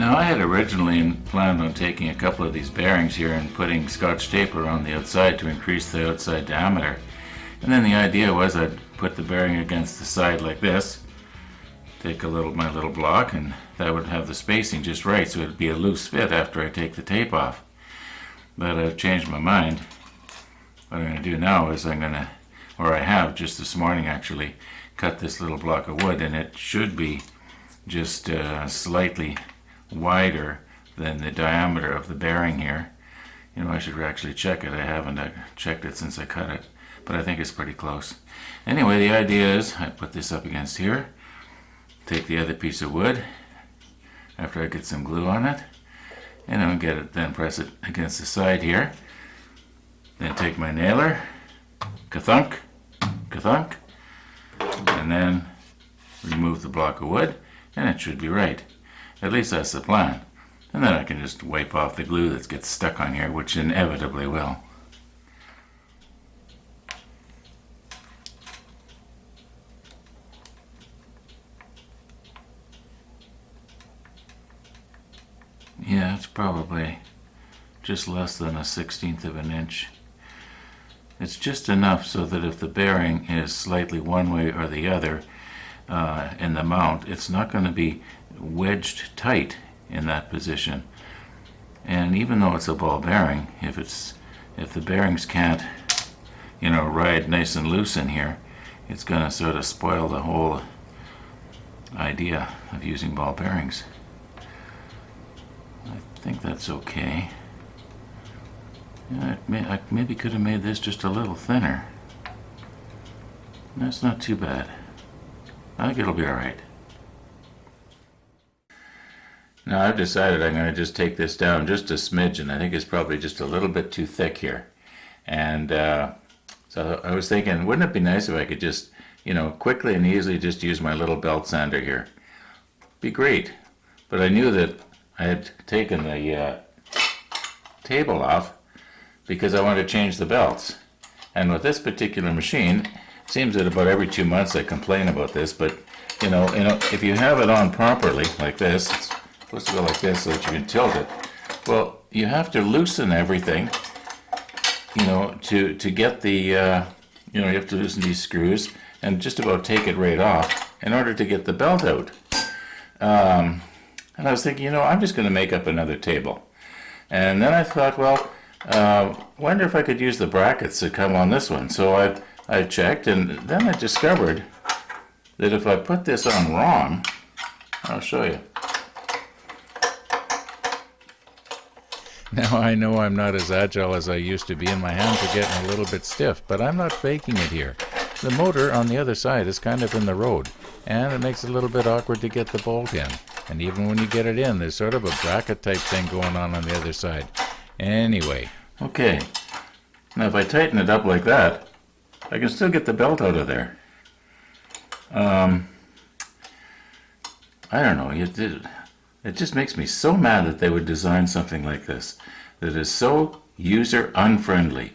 Now, I had originally planned on taking a couple of these bearings here and putting Scotch tape around the outside to increase the outside diameter. And then the idea was I'd put the bearing against the side like this, take my little block, and that would have the spacing just right, so it'd be a loose fit after I take the tape off. But I've changed my mind. What I'm going to do now is I have just this morning actually, cut this little block of wood, and it should be just slightly wider than the diameter of the bearing here. You know, I should actually check it. I haven't checked it since I cut it, but I think it's pretty close. Anyway, the idea is I put this up against here, take the other piece of wood after I get some glue on it, and then press it against the side here. Then take my nailer, ka-thunk, ka-thunk, and then remove the block of wood, and it should be right. At least that's the plan. And then I can just wipe off the glue that gets stuck on here, which inevitably will. Yeah, it's probably just less than a 1/16 of an inch. It's just enough so that if the bearing is slightly one way or the other in the mount, it's not going to be wedged tight in that position. And even though it's a ball bearing, if the bearings can't, ride nice and loose in here, it's going to sort of spoil the whole idea of using ball bearings. I think that's okay. Yeah, I maybe could have made this just a little thinner. That's not too bad. I think it'll be alright. Now I've decided I'm going to just take this down just a smidgen. I think it's probably just a little bit too thick here. And so I was thinking, wouldn't it be nice if I could just, quickly and easily just use my little belt sander here? Be great. But I knew that I had taken the table off because I wanted to change the belts. And with this particular machine, it seems that about every 2 months I complain about this, but if you have it on properly, like this, it's supposed to go like this so that you can tilt it. Well, you have to loosen everything, to get the, you have to loosen these screws and just about take it right off in order to get the belt out. And I was thinking, I'm just going to make up another table. And then I thought, well, wonder if I could use the brackets that come on this one. So I checked, and then I discovered that if I put this on wrong, I'll show you. Now I know I'm not as agile as I used to be, and my hands are getting a little bit stiff, but I'm not faking it here. The motor on the other side is kind of in the road, and it makes it a little bit awkward to get the bolt in. And even when you get it in, there's sort of a bracket type thing going on the other side. Anyway. Okay. Now if I tighten it up like that, I can still get the belt out of there. I don't know. It just makes me so mad that they would design something like this that is so user unfriendly.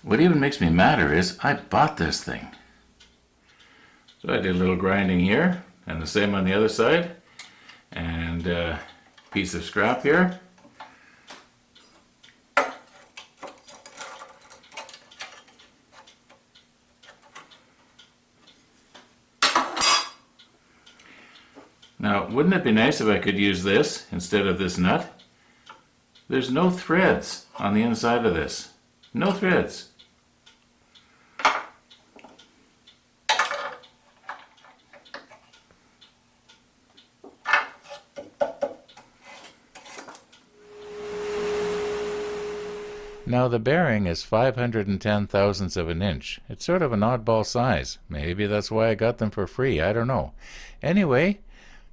What even makes me madder is I bought this thing. So I did a little grinding here, and the same on the other side, and a piece of scrap here. Now, wouldn't it be nice if I could use this instead of this nut? There's no threads on the inside of this. No threads. Now the bearing is 510 thousandths of an inch. It's sort of an oddball size. Maybe that's why I got them for free. I don't know. Anyway,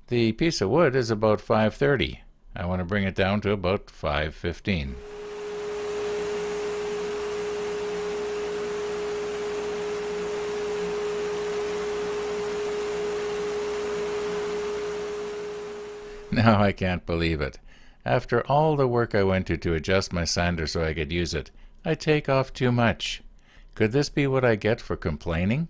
the piece of wood is about 530. I want to bring it down to about 515. Now I can't believe it. After all the work I went to adjust my sander so I could use it, I take off too much. Could this be what I get for complaining?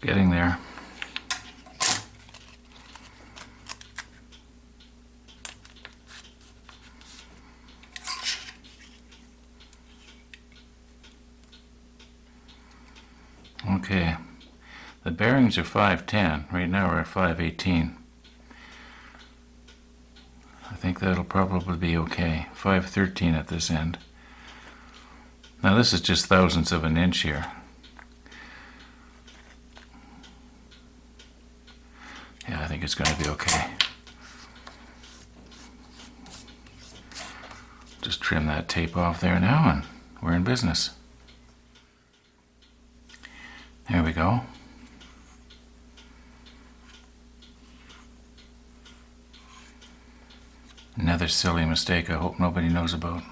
Getting there. Okay, the bearings are 510. Right now we're at 518. I think that'll probably be okay. 513 at this end. Now this is just thousandths of an inch here. Yeah, I think it's going to be okay. Just trim that tape off there now and we're in business. There we go. Another silly mistake I hope nobody knows about.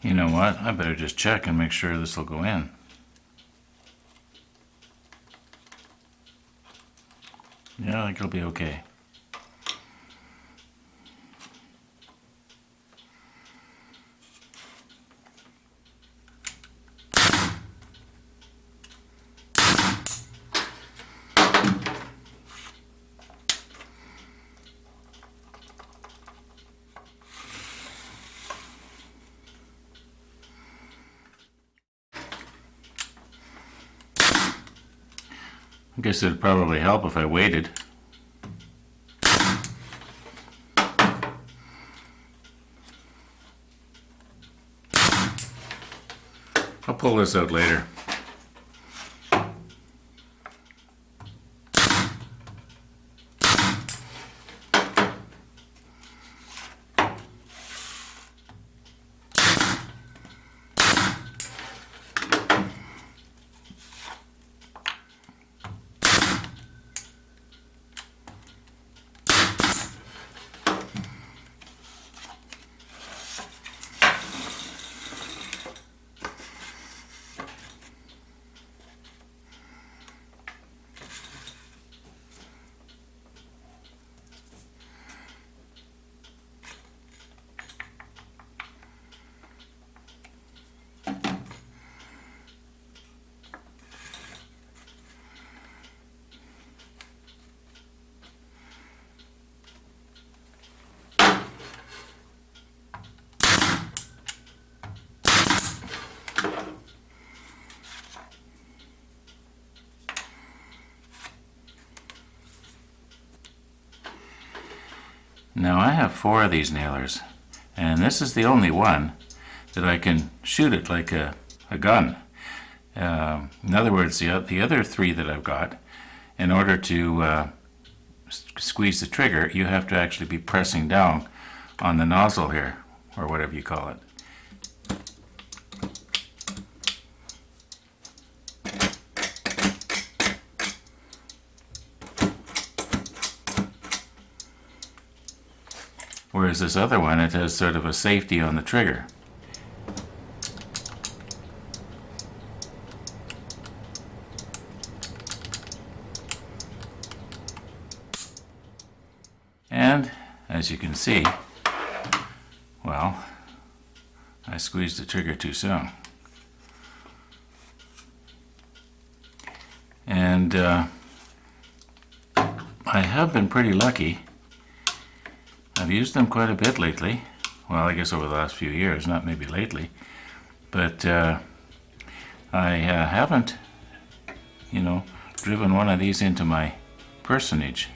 You know what? I better just check and make sure this will go in. Yeah, I think it'll be okay. I guess it'd probably help if I waited. I'll pull this out later. Now I have 4 of these nailers, and this is the only one that I can shoot it like a gun. In other words, the other 3 that I've got, in order to squeeze the trigger, you have to actually be pressing down on the nozzle here, or whatever you call it. Whereas this other one, it has sort of a safety on the trigger. And as you can see, well, I squeezed the trigger too soon. And I have been pretty lucky. I've used them quite a bit lately. Well, I guess over the last few years, not maybe lately. But I haven't, driven one of these into my personage,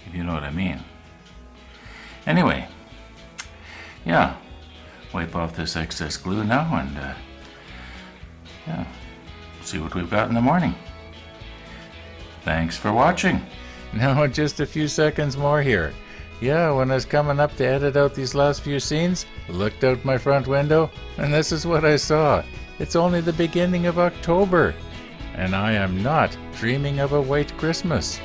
if you know what I mean. Anyway, yeah, wipe off this excess glue now and see what we've got in the morning. Thanks for watching. Now just a few seconds more here. Yeah, when I was coming up to edit out these last few scenes, I looked out my front window, and this is what I saw. It's only the beginning of October, and I am not dreaming of a white Christmas.